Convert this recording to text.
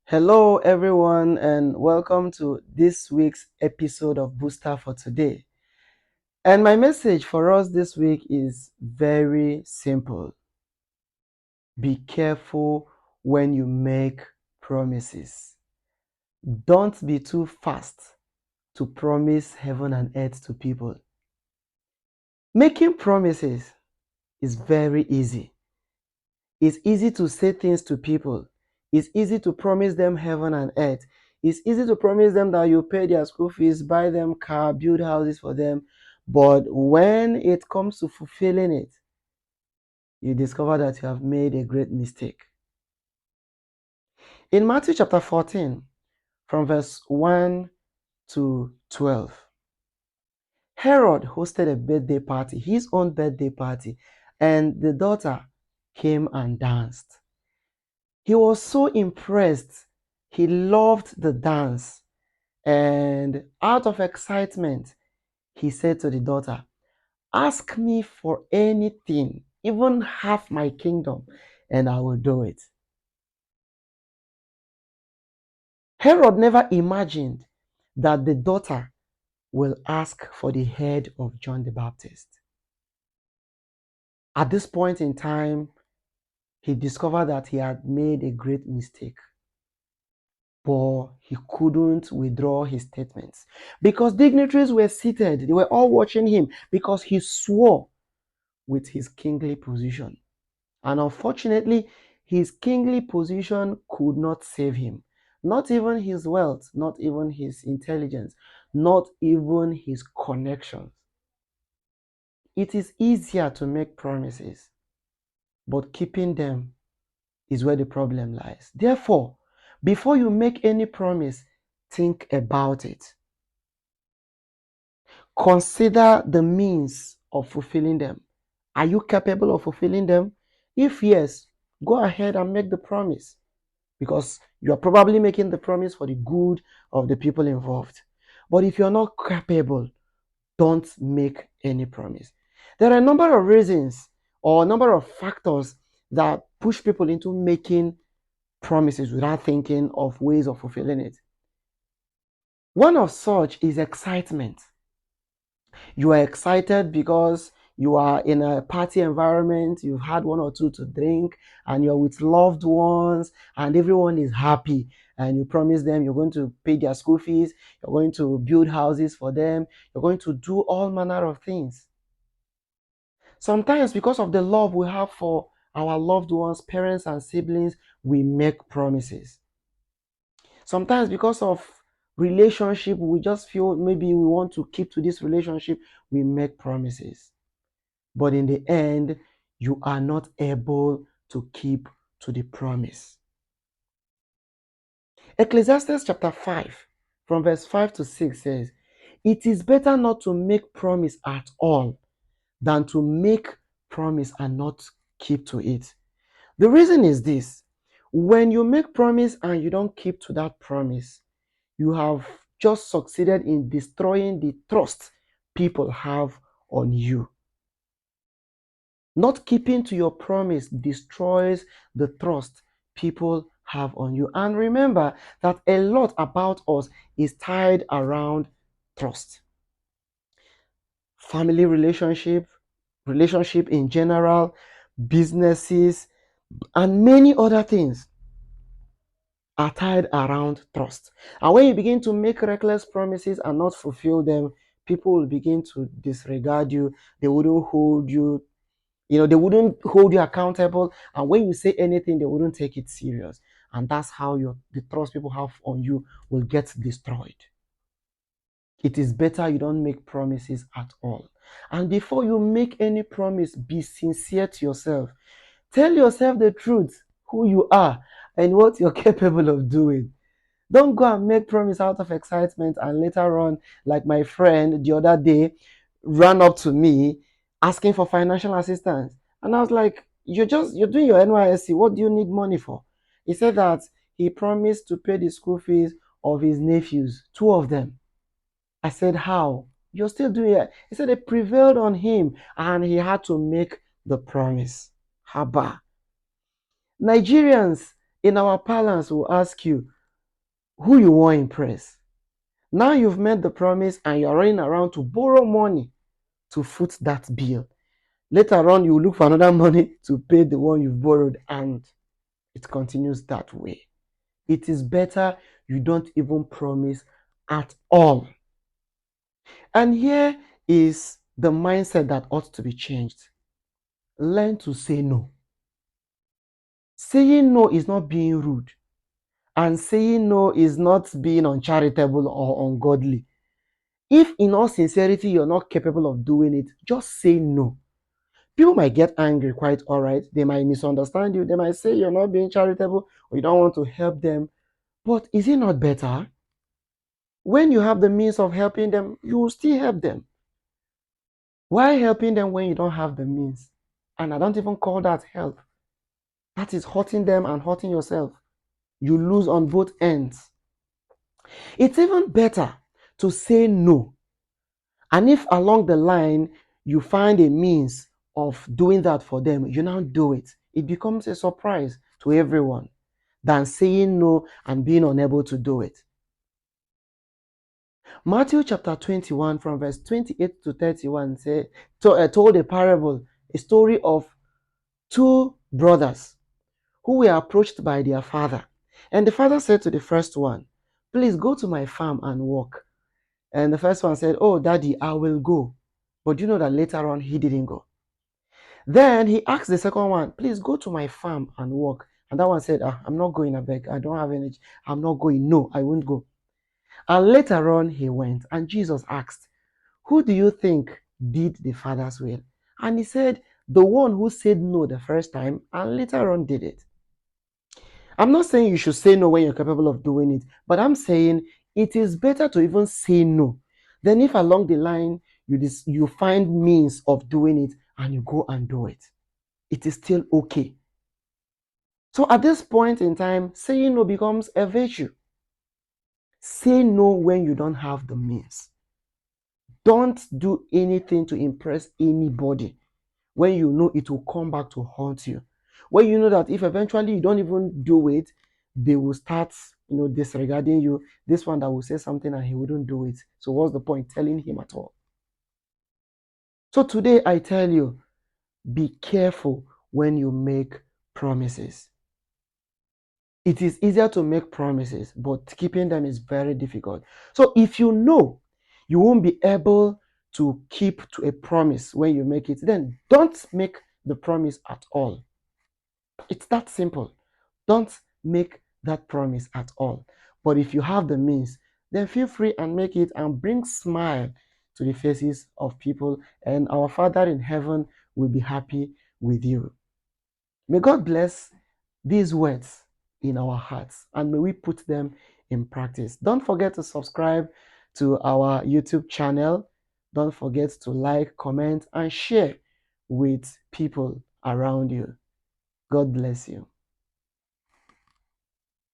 Hello, everyone, and welcome to this week's episode of Booster for Today. And my message for us this week is very simple. Be careful when you make promises. Don't be too fast to promise heaven and earth to people. Making promises is very easy. It's easy to say things to people. It's easy to promise them heaven and earth. It's easy to promise them that you pay their school fees, buy them car, build houses for them. But when it comes to fulfilling it, you discover that you have made a great mistake. In Matthew chapter 14, from verse 1 to 12, Herod hosted a birthday party, his own birthday party, and the daughter came and danced. He was so impressed. He loved the dance. And out of excitement, he said to the daughter, "Ask me for anything, even half my kingdom, and I will do it." Herod never imagined that the daughter will ask for the head of John the Baptist. At this point in time, he discovered that he had made a great mistake. But he couldn't withdraw his statements because dignitaries were seated. They were all watching him because he swore with his kingly position. And unfortunately, his kingly position could not save him. Not even his wealth, not even his intelligence, not even his connections. It is easier to make promises, but keeping them is where the problem lies. Therefore, before you make any promise, think about it. Consider the means of fulfilling them. Are you capable of fulfilling them? If yes, go ahead and make the promise because you are probably making the promise for the good of the people involved. But if you're not capable, don't make any promise. There are a number of reasons or a number of factors that push people into making promises without thinking of ways of fulfilling it. One of such is excitement. You are excited because you are in a party environment, you've had one or two to drink, and you're with loved ones, and everyone is happy. And you promise them you're going to pay their school fees, you're going to build houses for them, you're going to do all manner of things. Sometimes, because of the love we have for our loved ones, parents, and siblings, we make promises. Sometimes, because of relationship, we just feel maybe we want to keep to this relationship, we make promises. But in the end, you are not able to keep to the promise. Ecclesiastes chapter 5, from verse 5 to 6 says, "It is better not to make promise at all than to make promise and not keep to it." The reason is this: when you make promise and you don't keep to that promise, you have just succeeded in destroying the trust people have on you. Not keeping to your promise destroys the trust people have on you. And remember that a lot about us is tied around trust. Family relationship in general, businesses, and many other things are tied around trust. And when you begin to make reckless promises and not fulfill them, people will begin to disregard you. They wouldn't hold you, they wouldn't hold you accountable. And when you say anything, they wouldn't take it serious. And that's how the trust people have on you will get destroyed. It is better you don't make promises at all. And before you make any promise, be sincere to yourself. Tell yourself the truth, who you are, and what you're capable of doing. Don't go and make promise out of excitement and later on, like my friend the other day, ran up to me asking for financial assistance. And I was like, you're doing your NYSC. What do you need money for? He said that he promised to pay the school fees of his nephews, two of them. I said, how? You're still doing it. He said they prevailed on him and he had to make the promise. Haba. Nigerians in our parlance will ask you, who you want to impress. Now you've made the promise and you're running around to borrow money to foot that bill. Later on, you look for another money to pay the one you've borrowed, and it continues that way. It is better you don't even promise at all. And here is the mindset that ought to be changed. Learn to say no. Saying no is not being rude, and saying no is not being uncharitable or ungodly. If in all sincerity you're not capable of doing it, just say no. People might get angry, quite all right. They might misunderstand you. They might say you're not being charitable or you don't want to help them. But is it not better? When you have the means of helping them, you will still help them. Why helping them when you don't have the means? And I don't even call that help. That is hurting them and hurting yourself. You lose on both ends. It's even better to say no. And if along the line you find a means of doing that for them, you now do it. It becomes a surprise to everyone than saying no and being unable to do it. Matthew chapter 21 from verse 28 to 31 told a parable, a story of two brothers who were approached by their father. And the father said to the first one, "Please go to my farm and work." And the first one said, "Oh, daddy, I will go." But you know that later on he didn't go. Then he asked the second one, "Please go to my farm and work." And that one said, "I'm not going, I beg. I don't have energy. I'm not going. No, I won't go." And later on he went. And Jesus asked, "Who do you think did the father's will?" And he said, "The one who said no the first time and later on did it." I'm not saying you should say no when you're capable of doing it, but I'm saying it is better to even say no than if along the line you find means of doing it and you go and do it. It is still okay. So at this point in time, saying no becomes a virtue. Say no when you don't have the means. Don't do anything to impress anybody when you know it will come back to haunt you. When you know that if eventually you don't even do it, they will start, disregarding you. This one that will say something and he wouldn't do it. So what's the point telling him at all? So today I tell you, be careful when you make promises. It is easier to make promises, but keeping them is very difficult. So if you know you won't be able to keep to a promise when you make it, then don't make the promise at all. It's that simple. Don't make that promise at all. But if you have the means, then feel free and make it and bring smile to the faces of people, and our Father in heaven will be happy with you. May God bless these words in our hearts and may we put them in practice. Don't forget to subscribe to our YouTube channel. Don't forget to like, comment, and share with people around you. God bless you.